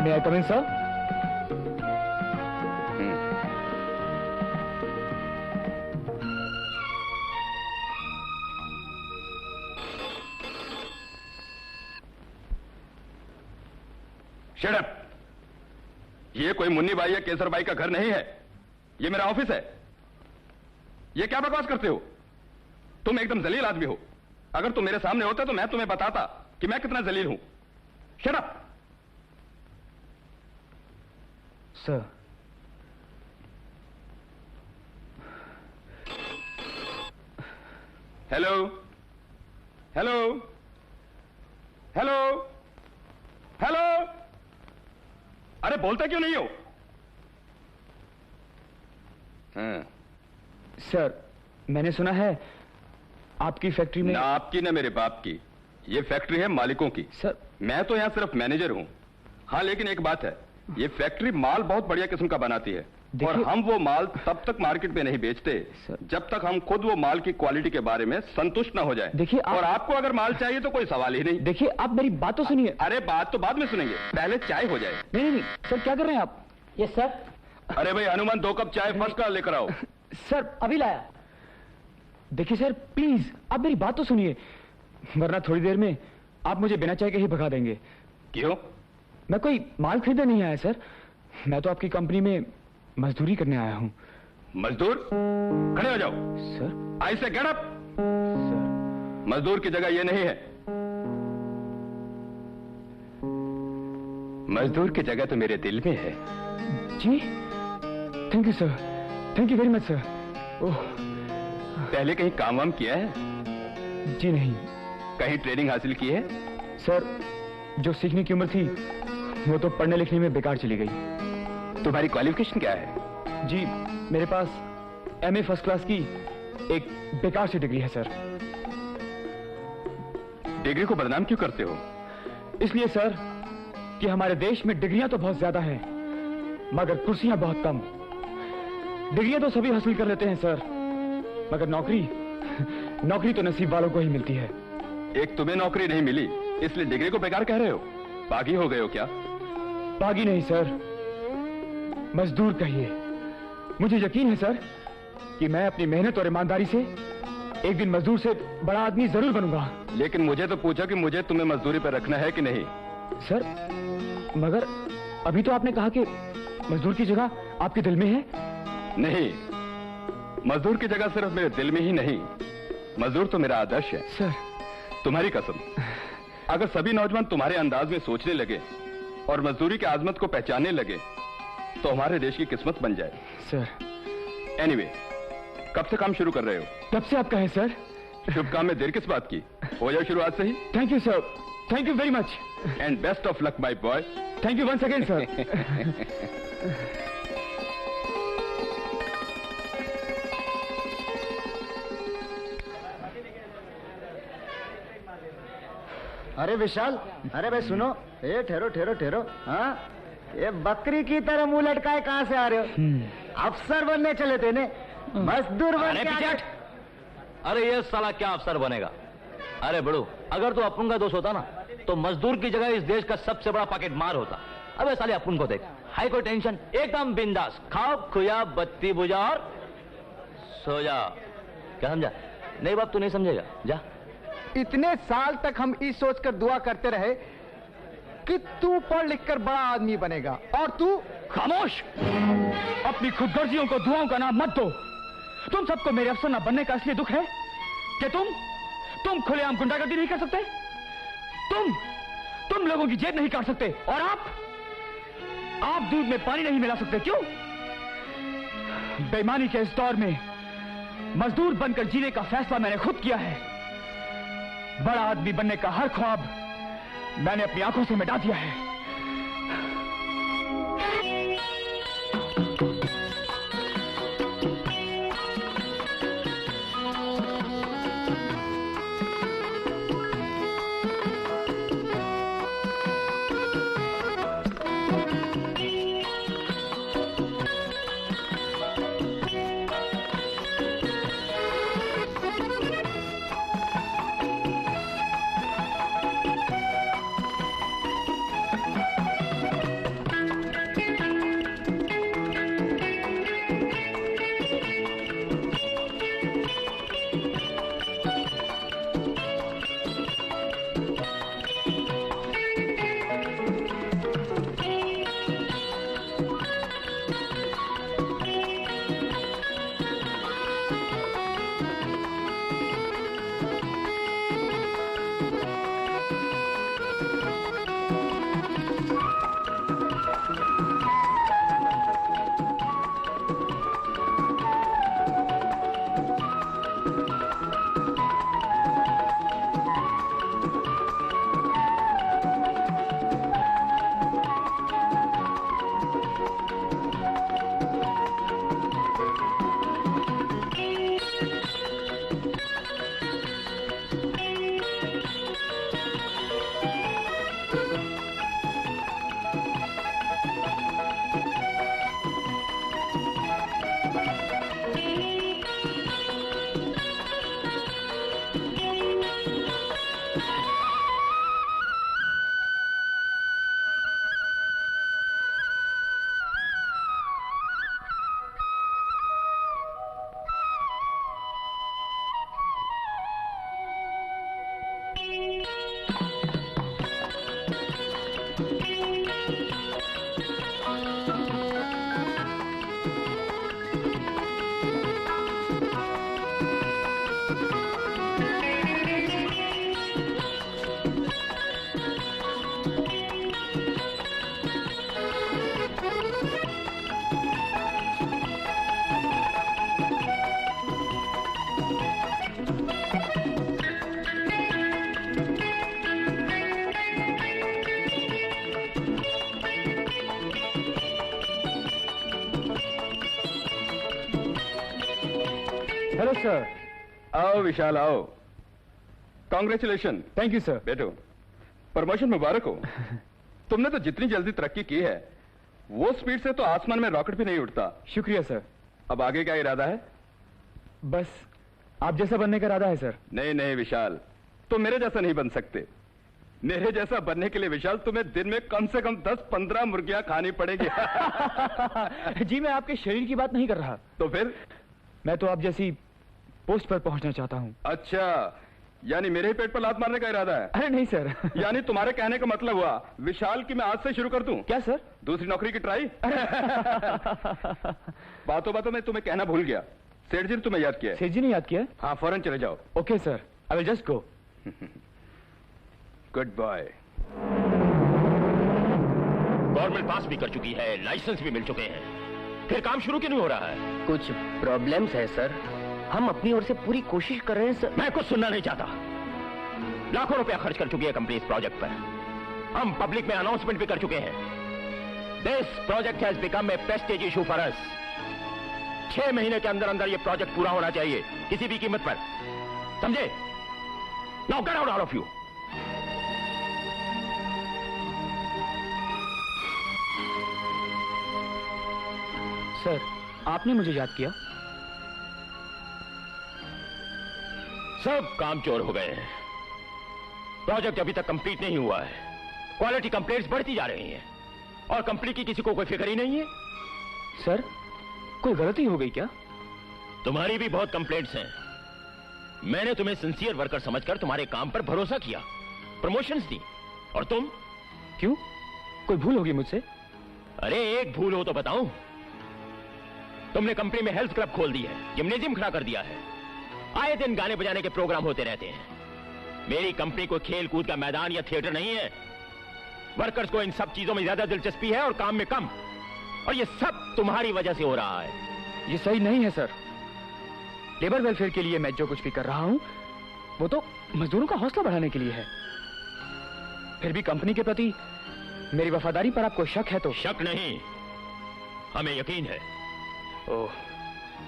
May I come in, sir? Shut up! ये कोई मुन्नी बाई या केसर बाई का घर नहीं है। ये मेरा ऑफिस है। ये क्या बकवास करते हो? तुम एकदम जलील आदमी हो। अगर तुम मेरे सामने होते तो मैं तुम्हें बताता कि मैं कितना जलील हूं। Shut up! Sir. Hello, hello, hello, hello. अरे बोलते क्यों नहीं हो? हाँ। सर, मैंने सुना है आपकी फैक्ट्री में। ना आपकी ना मेरे बाप की। ये फैक्ट्री है मालिकों की। सर, मैं तो यहां सिर्फ मैनेजर हूं। हाँ, लेकिन एक बात है, ये फैक्ट्री माल बहुत बढ़िया किस्म का बनाती है और हम वो माल तब तक मार्केट में नहीं बेचते जब तक हम खुद वो माल की क्वालिटी के बारे में संतुष्ट ना हो जाए। देखिए और आपको अगर माल चाहिए तो कोई सवाल ही नहीं। देखिए, आप मेरी बात तो सुनिए। अरे बात तो बाद में सुनेंगे, पहले चाय हो जाए। नहीं नहीं सर, क्या कर रहे हैं आप? Yes sir. अरे भाई हनुमान, 2 कप चाय फर्स्ट क्लास लेकर आओ। सर अभी लाया। देखिए सर, प्लीज आप मेरी बात तो सुनिए, वरना थोड़ी देर में आप मुझे बिना चाय के ही भगा देंगे। क्यों? मैं कोई माल खरीदने नहीं आया सर, मैं तो आपकी कंपनी में मजदूरी करने आया हूं। मजदूर? खड़े हो जाओ। सर, आई से गेट अप। सर, मजदूर की जगह ये नहीं है। मजदूर की जगह तो मेरे दिल में है। जी, thank you sir, thank you very much sir. Oh, पहले कहीं काम वाम किया है? जी नहीं। कहीं ट्रेनिंग हासिल की है? सर, जो सीखने की उम्र थी वो तो पढ़ने लिखने में बेकार चली गई। तुम्हारी क्वालिफिकेशन क्या है? जी, मेरे पास एमए फर्स्ट क्लास की एक बेकार सी डिग्री है सर। डिग्री को बदनाम क्यों करते हो? इसलिए सर कि हमारे देश में डिग्रियां तो बहुत ज्यादा हैं, मगर कुर्सियां बहुत कम। डिग्रियां तो सभी हासिल कर लेते हैं सर, मगर नौकरी तो नसीब वालों को ही मिलती है। एक तुम्हें नौकरी नहीं मिली इसलिए डिग्री को बेकार कह रहे हो? बागी हो गए हो क्या? बागी नहीं सर, मजदूर कहिए। मुझे यकीन है सर कि मैं अपनी मेहनत और ईमानदारी से एक दिन मजदूर से बड़ा आदमी जरूर बनूंगा। लेकिन मुझे तो पूछा कि मुझे तुम्हें मजदूरी पर रखना है कि नहीं। सर, मगर अभी तो आपने कहा कि मजदूर की जगह आपके दिल में है। नहीं, मजदूर की जगह सिर्फ मेरे दिल में ही नहीं, मजदूर तो मेरा आदर्श है। सर, तुम्हारी कसम, अगर सभी नौजवान तुम्हारे अंदाज में सोचने लगे और मजदूरी की आजमत को पहचानने लगे तो हमारे देश की किस्मत बन जाए। सर, एनीवे, कब से काम शुरू कर रहे हो? तब से आप कहें सर। शुभ काम में देर किस बात की? हो जाओ शुरुआत से ही। Thank you sir, thank you very much and best of luck my boy. Thank you once again sir. अरे विशाल, अरे भाई सुनो, ए ठहरो ठहरो ठहरो। हाँ, ये बकरी की तरह मुंह लटकाए कहाँ से आ रहे हो? अफसर बनने चले थे ने, मजदूर बन के। अरे ये साला क्या अफसर बनेगा? अरे बड़ू, अगर तो अपुन का दोष होता ना तो मजदूर की जगह इस देश का सबसे बड़ा पॉकेट मार होता। अबे साले अपुन को देख, हाई कोई टेंशन, एकदम बिंदास, खाओ खुया बत्ती बुझा और सो जा। क्या समझा? नहीं बाप, तू नहीं समझेगा, जा। इतने साल तक हम इस सोचकर दुआ करते रहे कि तू पढ़ लिख कर बड़ा आदमी बनेगा, और तू खामोश! अपनी खुदगर्जियों को दुआओं का नाम मत दो। तुम सबको मेरे अफसर न बनने का इसलिए दुख है कि तुम खुलेआम गुंडागर्दी नहीं कर सकते, तुम लोगों की जेब नहीं काट सकते, और आप दूध में पानी नहीं मिला सकते। क्यों? बेईमानी के इस दौर में मजदूर बनकर जीने का फैसला मैंने खुद किया है। बड़ा आदमी बनने का हर ख्वाब मैंने अपनी आंखों से मिटा दिया है। Hello sir. आओ विशाल आओ। कॉन्ग्रेचुलेशन। Thank you sir. बैठो। प्रमोशन मुबारक हो। तुमने तो जितनी जल्दी तरक्की की है वो स्पीड से तो आसमान में रॉकेट भी नहीं उड़ता। शुक्रिया सर। अब आगे क्या इरादा है? बस आप जैसा बनने का इरादा है सर। नहीं नहीं विशाल, तुम मेरे जैसा नहीं बन सकते। मेरे जैसा बनने के लिए विशाल तुम्हें दिन में कम से कम 10-15 मुर्गियां खानी पड़ेगी। जी मैं आपके शरीर की बात नहीं कर रहा। तो फिर? मैं तो आप जैसी पोस्ट पर पहुंचना चाहता हूं। अच्छा, यानी मेरे ही पेट पर लात मारने का इरादा है? अरे नहीं सर। यानी तुम्हारे कहने का मतलब हुआ विशाल की मैं आज से शुरू कर दूं? क्या सर? दूसरी नौकरी की ट्राई? बातों बातों में तुम्हें कहना भूल गया, सेठ जी ने तुम्हें याद किया। सेठ जी ने याद किया? हाँ, फौरन चले जाओ। Okay sir, I will just go. Good bye. Government पास भी कर चुकी है, लाइसेंस भी मिल चुके हैं, फिर काम शुरू क्यों नहीं हो रहा है? कुछ प्रॉब्लम्स है सर, हम अपनी ओर से पूरी कोशिश कर रहे हैं सर। मैं कुछ सुनना नहीं चाहता। लाखों रुपया खर्च कर चुकी है कंपनी इस प्रोजेक्ट पर। हम पब्लिक में अनाउंसमेंट भी कर चुके हैं। This project has become a Prestige issue for us. 6 महीने के अंदर अंदर ये प्रोजेक्ट पूरा होना चाहिए, किसी भी कीमत पर, समझे? Now get out all of you. Sir, आपने मुझे याद किया? सब काम चोर हो गए हैं। प्रोजेक्ट अभी तक कंप्लीट नहीं हुआ है। क्वालिटी कंप्लेंट्स बढ़ती जा रही हैं और कंपनी की किसी को कोई फिक्र ही नहीं है। सर, कोई गलती हो गई क्या? तुम्हारी भी बहुत कंप्लेंट्स हैं। मैंने तुम्हें सिंसियर वर्कर समझकर तुम्हारे काम पर भरोसा किया, प्रमोशंस दी, और तुम? क्यों? कोई भूल होगी मुझसे? अरे एक भूल हो तो बताऊं। तुमने कंपनी में हेल्थ क्लब खोल दी है, जिम्नेजियम खड़ा कर दिया है, आए दिन गाने बजाने के प्रोग्राम होते रहते हैं। मेरी कंपनी को खेल कूद का मैदान या थिएटर नहीं है। वर्कर्स को इन सब चीजों में ज्यादा दिलचस्पी है और काम में कम, और ये सब तुम्हारी वजह से हो रहा है। ये सही नहीं है सर। लेबर वेलफेयर के लिए मैं जो कुछ भी कर रहा हूं वो तो मजदूरों का हौसला बढ़ाने के लिए है। फिर भी कंपनी के प्रति मेरी वफादारी पर आपको शक है तो? शक नहीं, हमें यकीन है। Oh,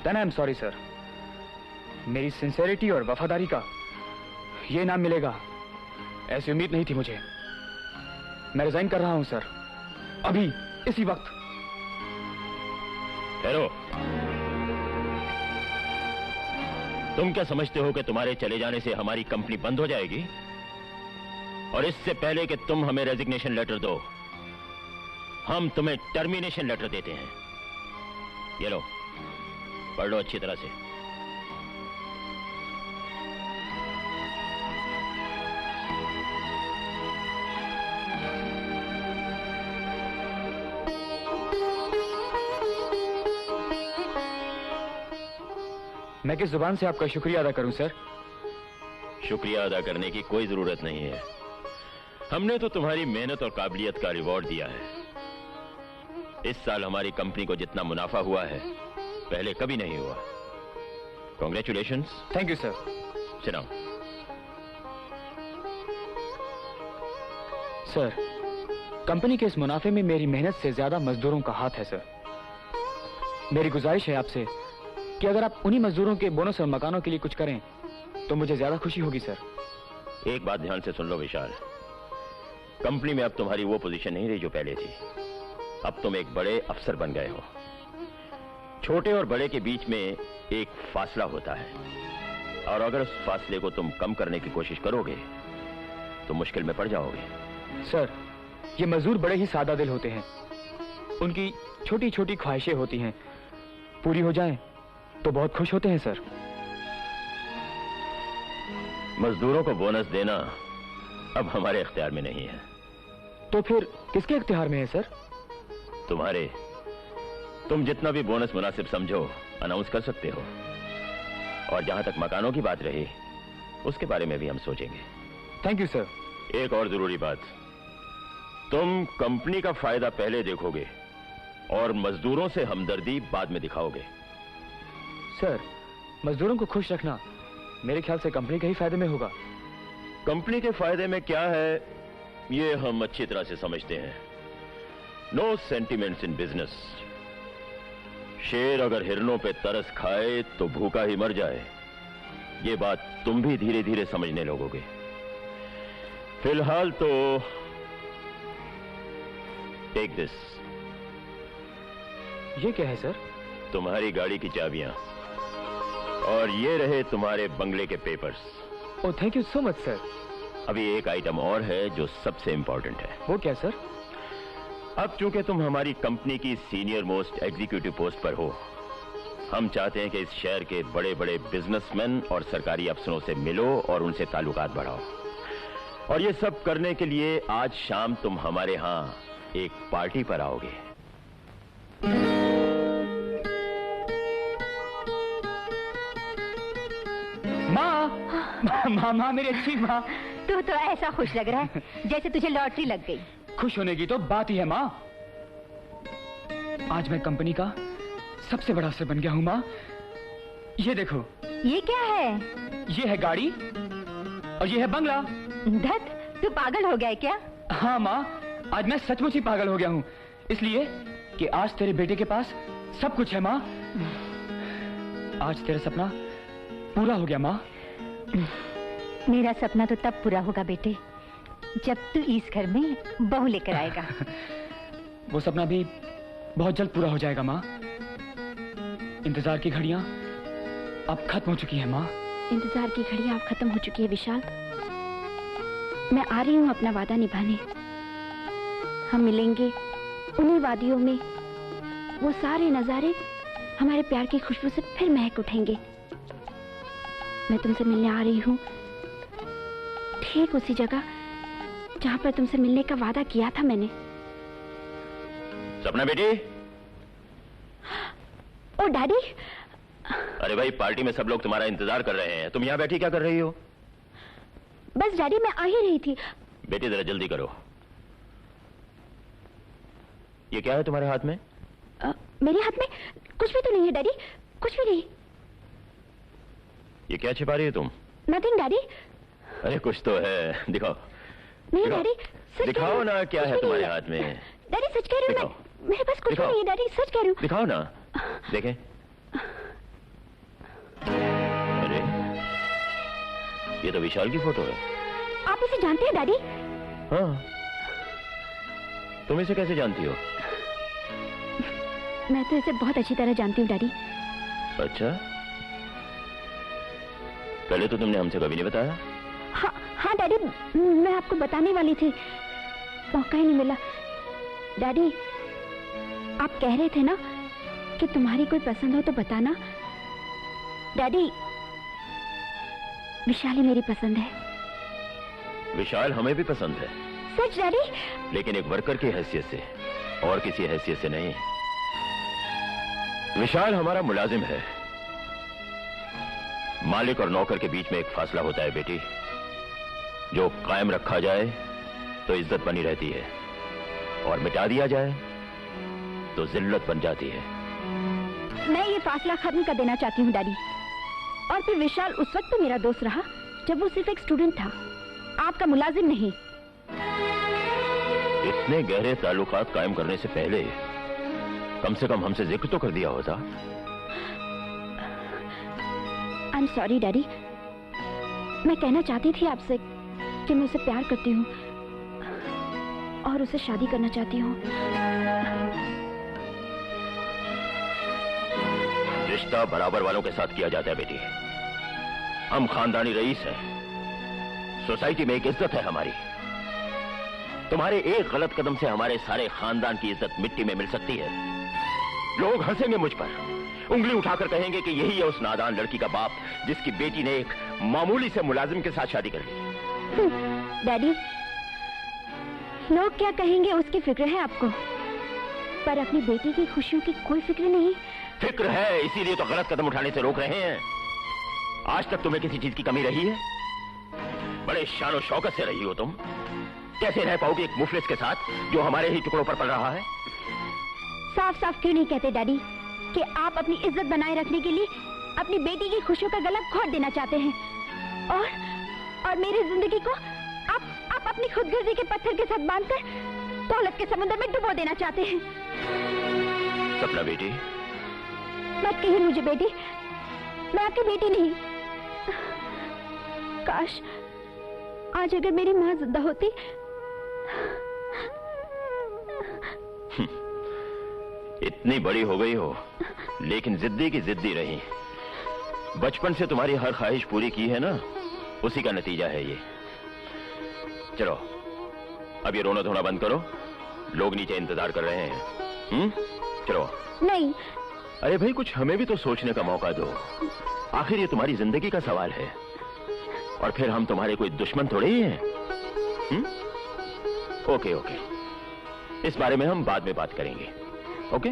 then I am sorry sir. मेरी सिंसेरिटी और वफादारी का ये नाम मिलेगा ऐसी उम्मीद नहीं थी मुझे। मैं रिजाइन कर रहा हूं सर, अभी इसी वक्त। ठहरो। तुम क्या समझते हो कि तुम्हारे चले जाने से हमारी कंपनी बंद हो जाएगी? और इससे पहले कि तुम हमें रेजिग्नेशन लेटर दो, हम तुम्हें टर्मिनेशन लेटर देते हैं। ये लो, पढ़ लो अच्छी तरह से। मैं किस जुबान से आपका शुक्रिया अदा करूं सर? शुक्रिया अदा करने की कोई जरूरत नहीं है। हमने तो तुम्हारी मेहनत और काबिलियत का रिवॉर्ड दिया है। इस साल हमारी कंपनी को जितना मुनाफा हुआ है पहले कभी नहीं हुआ। Congratulations. Thank you sir. Sit down. Sir, company के इस मुनाफे में मेरी मेहनत से ज्यादा मजदूरों का हाथ है सर। मेरी गुजारिश है आपसे कि अगर आप उन्हीं मजदूरों के बोनस और मकानों के लिए कुछ करें तो मुझे ज्यादा खुशी होगी सर। एक बात ध्यान से सुन लो विशाल, कंपनी में अब तुम्हारी वो पोजीशन नहीं रही जो पहले थी। अब तुम एक बड़े अफसर बन गए हो। छोटे और बड़े के बीच में एक फासला होता है, और अगर उस फासले को तुम कम करने की कोशिश करोगे तो मुश्किल में पड़ जाओगे। सर, ये मजदूर बड़े ही सादा दिल होते हैं। उनकी छोटी छोटी ख्वाहिशें होती हैं, पूरी हो जाएं तो बहुत खुश होते हैं सर। मजदूरों को बोनस देना अब हमारे इख्तियार में नहीं है। तो फिर किसके इख्तियार में है सर? तुम्हारे। तुम जितना भी बोनस मुनासिब समझो अनाउंस कर सकते हो। और जहां तक मकानों की बात रही, उसके बारे में भी हम सोचेंगे। Thank you sir. एक और जरूरी बात, तुम कंपनी का फायदा पहले देखोगे और मजदूरों से हमदर्दी बाद में दिखाओगे। सर, मजदूरों को खुश रखना मेरे ख्याल से कंपनी के ही फायदे में होगा। कंपनी के फायदे में क्या है ये हम अच्छी तरह से समझते हैं। No sentiments in business. शेर अगर हिरणों पे तरस खाए तो भूखा ही मर जाए, ये बात तुम भी धीरे धीरे समझने लगोगे। फिलहाल तो टेक दिस। ये क्या है सर? तुम्हारी गाड़ी की चाबियां, और ये रहे तुम्हारे बंगले के papers. Oh thank you so much sir. अभी एक आइटम और है जो सबसे इंपॉर्टेंट है। वो क्या सर? अब चूंकि तुम हमारी कंपनी की सीनियर मोस्ट एग्जीक्यूटिव पोस्ट पर हो, हम चाहते हैं कि इस शहर के बड़े बड़े बिजनेसमैन और सरकारी अफसरों से मिलो और उनसे ताल्लुकात बढ़ाओ। और ये सब करने के लिए आज शाम तुम हमारे यहाँ एक पार्टी पर आओगे। माँ मेरी अच्छी माँ। तू तो ऐसा खुश लग रहा है जैसे तुझे लॉटरी लग गई। खुश होने की तो बात ही है माँ। आज मैं कंपनी का सबसे बड़ा अफसर बन गया हूँ माँ। ये देखो। ये क्या है? ये है गाड़ी और ये है बंगला। धत, तू पागल हो गया है क्या? हाँ माँ, आज मैं सचमुच ही पागल हो गया हूँ, इसलिए कि आज तेरे बेटे के पास सब कुछ है माँ। आज तेरा सपना पूरा हो गया माँ। मेरा सपना तो तब पूरा होगा बेटे जब तू इस घर में बहू लेकर आएगा। वो सपना भी बहुत जल्द पूरा हो जाएगा माँ। इंतजार की घड़ियां अब खत्म हो चुकी है माँ। इंतजार की घड़ियां अब खत्म हो चुकी है विशाल। मैं आ रही हूँ अपना वादा निभाने। हम मिलेंगे उन्हीं वादियों में। वो सारे नजारे हमारे प्यार की खुशबू से फिर महक उठेंगे। मैं तुमसे मिलने आ रही हूँ, ठीक उसी जगह जहाँ पर तुमसे मिलने का वादा किया था मैंने। सपना बेटी। ओ डैडी। अरे भाई, पार्टी में सब लोग तुम्हारा इंतजार कर रहे हैं, तुम यहाँ बैठी क्या कर रही हो? बस डैडी मैं आ ही रही थी। बेटी जरा जल्दी करो। ये क्या है तुम्हारे हाथ में? मेरे हाथ में कुछ भी तो नहीं है डैडी, कुछ भी नहीं। ये क्या छिपा रही हो तुम? Nothing daddy. अरे कुछ तो है, दिखाओ। नहीं डैडी, सच दिखाओ ना, क्या है तुम्हारे हाथ में? डैडी सच कह रही हूँ मैं, मेरे पास कुछ नहीं है डैडी, सच कह रही हूँ। दिखाओ ना, देखें। अरे ये तो विशाल की फोटो है। आप इसे जानते हैं डैडी? हाँ। तुम इसे कैसे जानती हो? मैं तो इसे बहुत अच्छी तरह जानती हूँ डैडी। अच्छा, पहले तो तुमने हमसे कभी नहीं बताया। हाँ डैडी, मैं आपको बताने वाली थी, मौका ही नहीं मिला। डैडी, आप कह रहे थे ना कि तुम्हारी कोई पसंद हो तो बताना। डैडी, विशाल ही मेरी पसंद है। विशाल हमें भी पसंद है। सच डैडी? लेकिन एक वर्कर की हैसियत से, और किसी हैसियत से नहीं। विशाल हमारा मुलाजिम है। मालिक और नौकर के बीच में एक फासला होता है बेटी, जो कायम रखा जाए तो इज्जत बनी रहती है, और मिटा दिया जाए तो जिल्लत बन जाती है। मैं ये फासला खत्म कर देना चाहती हूँ डैडी। और फिर विशाल उस वक्त तो मेरा दोस्त रहा जब वो सिर्फ एक स्टूडेंट था, आपका मुलाजिम नहीं। इतने गहरे ताल्लुकात कायम करने से पहले कम से कम हमसे जिक्र तो कर दिया होता। आई एम सॉरी डैडी। मैं कहना चाहती थी आपसे कि मैं उसे प्यार करती हूँ और उसे शादी करना चाहती हूँ। रिश्ता बराबर वालों के साथ किया जाता है बेटी। हम खानदानी रईस हैं, सोसाइटी में एक इज्जत है हमारी। तुम्हारे एक गलत कदम से हमारे सारे खानदान की इज्जत मिट्टी में मिल सकती है। लोग हंसेंगे मुझ पर, उंगली उठाकर कहेंगे कि यही है उस नादान लड़की का बाप जिसकी बेटी ने एक मामूली से मुलाजिम के साथ शादी कर ली। डैडी, लोग क्या कहेंगे उसकी फिक्र है आपको, पर अपनी बेटी की खुशियों की कोई फिक्र नहीं। फिक्र है, इसीलिए तो गलत कदम उठाने से रोक रहे हैं। आज तक तुम्हें किसी चीज की कमी रही है? बड़े शान शौकत से रही हो तुम। कैसे रह पाओगे एक मुफलिस के साथ जो हमारे ही टुकड़ों पर पल रहा है? साफ साफ क्यों नहीं कहते डैडी कि आप अपनी इज्जत बनाए रखने के लिए अपनी बेटी की खुशियों का गला घोट देना चाहते हैं, और मेरी जिंदगी को आप अपनी खुदगर्जी के पत्थर के साथ बांधकर दौलत के समुद्र में डुबो देना चाहते हैं। सपना बेटी, मत कहिए मुझे बेटी, मैं आपकी बेटी नहीं। काश आज अगर मेरी माँ जिंदा होती। इतनी बड़ी हो गई हो लेकिन जिद्दी की जिद्दी रही। बचपन से तुम्हारी हर ख्वाहिश पूरी की है ना, उसी का नतीजा है ये। चलो अब ये रोना धोना बंद करो, लोग नीचे इंतजार कर रहे हैं। चलो। नहीं। अरे भाई कुछ हमें भी तो सोचने का मौका दो, आखिर ये तुम्हारी जिंदगी का सवाल है और फिर हम तुम्हारे कोई दुश्मन थोड़े ही हैं। ओके ओके, इस बारे में हम बाद में बात करेंगे। ओके?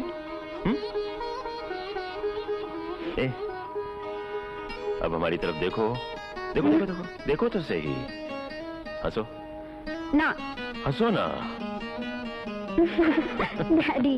ए, अब हमारी तरफ देखो, देखो देखो देखो देखो तो सही, हंसो ना। हंसो ना। डैडी।